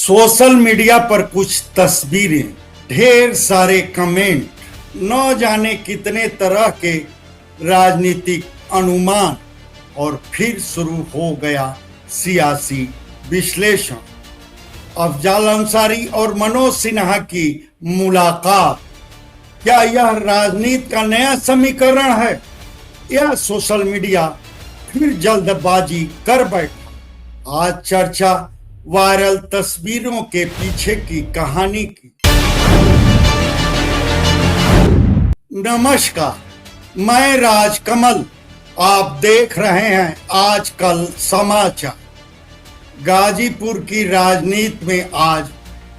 Social media पर कुछ तस्वीरें, ढेर सारे कमेंट, न जाने कितने तरह के राजनीतिक अनुमान और फिर शुरू हो गया सियासी विश्लेषण। अफजाल अंसारी और मनोज सिन्हा की मुलाकात, क्या यह राजनीति का नया समीकरण है या सोशल मीडिया फिर जल्दबाजी कर बैठा? आज चर्चा वायरल तस्वीरों के पीछे की कहानी की। नमस्कार, मैं राजकमल, आप देख रहे हैं आजकल समाचार। गाजीपुर की राजनीति में आज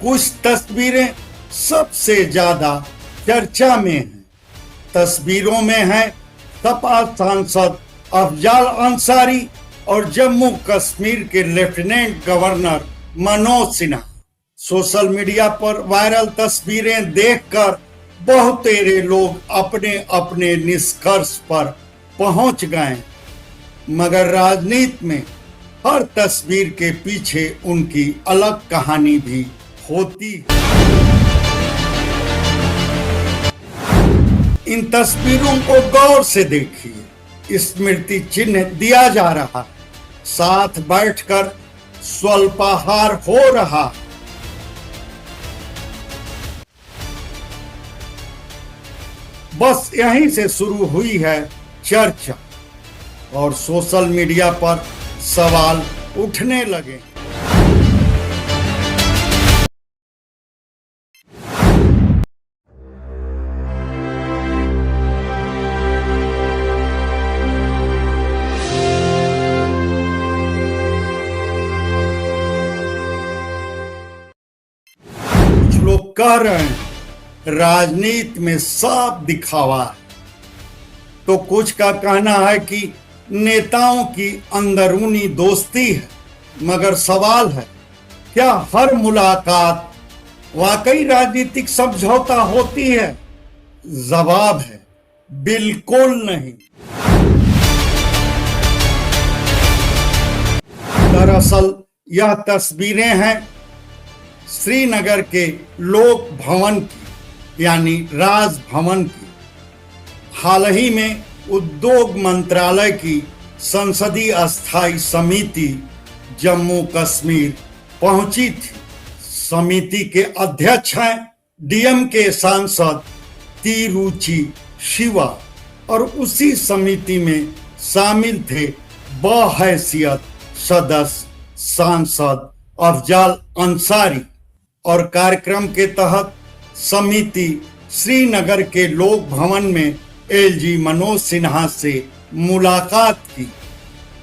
कुछ तस्वीरें सबसे ज्यादा चर्चा में हैं। तस्वीरों में है सपा सांसद अफजाल अंसारी और जम्मू कश्मीर के lieutenant governor Manoj Sinha. Social media पर वायरल तस्वीरें देखकर बहुतेरे लोग अपने अपने निष्कर्ष पर पहुंच गए, मगर राजनीति में हर तस्वीर के पीछे उनकी अलग कहानी भी होती है। इन तस्वीरों को गौर से देखिए। स्मृति चिन्ह दिया जा रहा, साथ बैठकर स्वल्पाहार हो रहा। बस यहीं से शुरू हुई है चर्चा और सोशल मीडिया पर सवाल उठने लगे। कुछ लोग कह रहे हैं राजनीति में साफ दिखावा है, तो कुछ का कहना है कि नेताओं की अंदरूनी दोस्ती है। मगर सवाल है, क्या हर मुलाकात वाकई राजनीतिक समझौता होती है? जवाब है बिल्कुल नहीं। दरअसल यह तस्वीरें हैं श्रीनगर के लोक भवन की, यानी राजभवन की। हाल ही में उद्योग मंत्रालय की संसदीय अस्थायी समिति जम्मू कश्मीर पहुंची थी। समिति के अध्यक्ष हैं डीएमके सांसद तिरुचि शिवा और उसी समिति में शामिल थे बहैसियत सदस्य सांसद अफजाल अंसारी। और कार्यक्रम के तहत समिति श्रीनगर के लोक भवन में एलजी मनोज सिन्हा से मुलाकात की।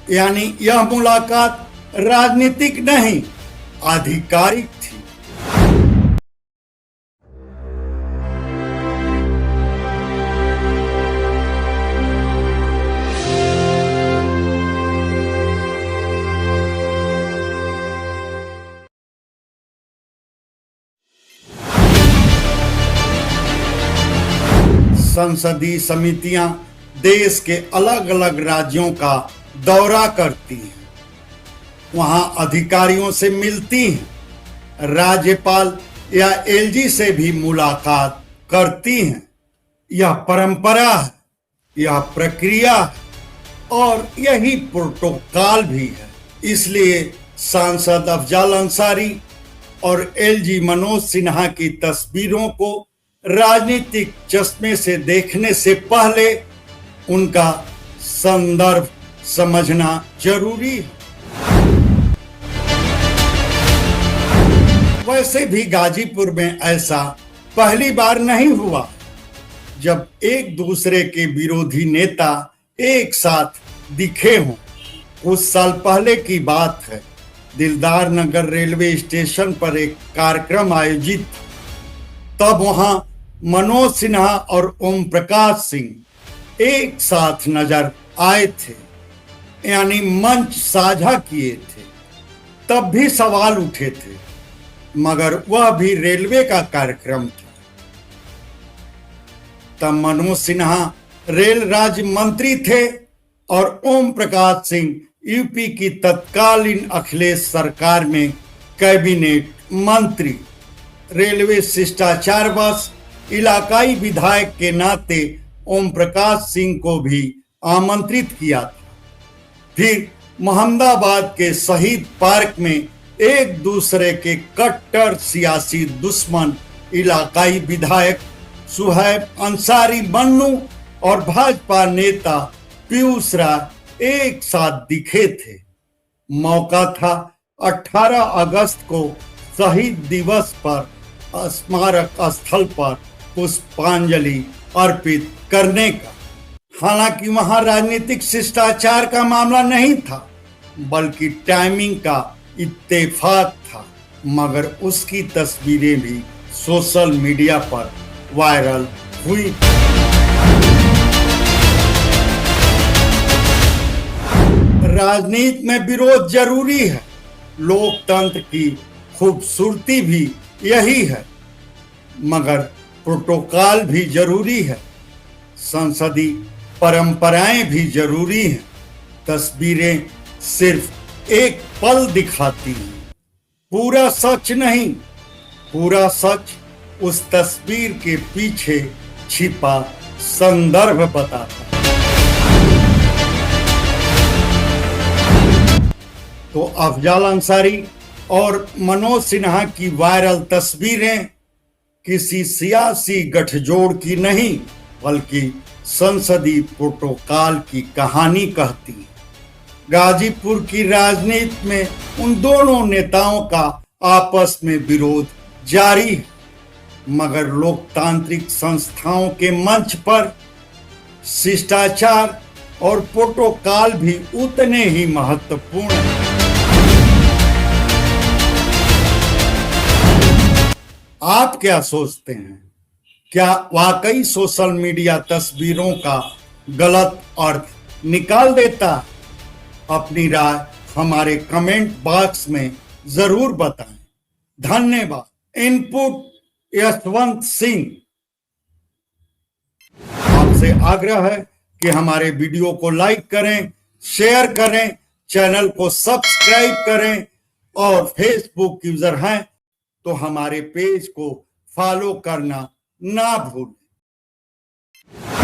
यानी यह मुलाकात राजनीतिक नहीं, आधिकारिक थी। संसदीय समितियां देश के अलग अलग राज्यों का दौरा करती हैं, वहां अधिकारियों से मिलती हैं, राज्यपाल या एलजी से भी मुलाकात करती हैं। यह परंपरा है, यह प्रक्रिया है और यही प्रोटोकॉल भी है। इसलिए सांसद अफजाल अंसारी और एलजी मनोज सिन्हा की तस्वीरों को राजनीतिक चश्मे से देखने से पहले उनका संदर्भ समझना जरूरी है। वैसे भी गाजीपुर में ऐसा पहली बार नहीं हुआ जब एक दूसरे के विरोधी नेता एक साथ दिखे हों। कुछ साल पहले की बात है, दिलदार नगर रेलवे स्टेशन पर एक कार्यक्रम आयोजित था। तब वहां मनोज सिन्हा और ओम प्रकाश सिंह एक साथ नजर आए थे, यानी मंच साझा किए थे। तब भी सवाल उठे थे, मगर वह भी रेलवे का कार्यक्रम था। तब मनोज सिन्हा रेल राज्य मंत्री थे और ओम प्रकाश सिंह यूपी की तत्कालीन अखिलेश सरकार में कैबिनेट मंत्री, रेलवे शिष्टाचार बस इलाकाई विधायक के नाते ओम प्रकाश सिंह को भी आमंत्रित किया था। फिर मोहम्मदाबाद के शहीद पार्क में एक दूसरे के कट्टर सियासी दुश्मन इलाकाई विधायक सुहैब अंसारी मन्नू और भाजपा नेता पीयूष राय एक साथ दिखे थे। मौका था 18 अगस्त को शहीद दिवस पर स्मारक स्थल पर पुष्पांजलि अर्पित करने का। हालांकि वहां राजनीतिक शिष्टाचार का मामला नहीं था, बल्कि टाइमिंग का इत्तेफाक था, मगर उसकी तस्वीरें भी सोशल मीडिया पर वायरल हुई। राजनीति में विरोध जरूरी है, लोकतंत्र की खूबसूरती भी यही है, मगर प्रोटोकॉल भी जरूरी है, संसदीय परंपराएं भी जरूरी हैं। तस्वीरें सिर्फ एक पल दिखाती हैं, पूरा सच नहीं। पूरा सच उस तस्वीर के पीछे छिपा संदर्भ बताता है। तो अफजल अंसारी और मनोज सिन्हा की वायरल तस्वीरें किसी सियासी गठजोड़ की नहीं, बल्कि संसदीय प्रोटोकॉल की कहानी कहती है। गाजीपुर की राजनीति में उन दोनों नेताओं का आपस में विरोध जारी है, मगर लोकतांत्रिक संस्थाओं के मंच पर शिष्टाचार और प्रोटोकॉल भी उतने ही महत्वपूर्ण हैं। आप क्या सोचते हैं? क्या वाकई सोशल मीडिया तस्वीरों का गलत अर्थ निकाल देता? अपनी राय हमारे कमेंट बॉक्स में जरूर बताएं। धन्यवाद। इनपुट यशवंत सिंह। आपसे आग्रह है कि हमारे वीडियो को लाइक करें, शेयर करें, चैनल को सब्सक्राइब करें और फेसबुक यूजर हैं तो हमारे पेज को फॉलो करना ना भूलें।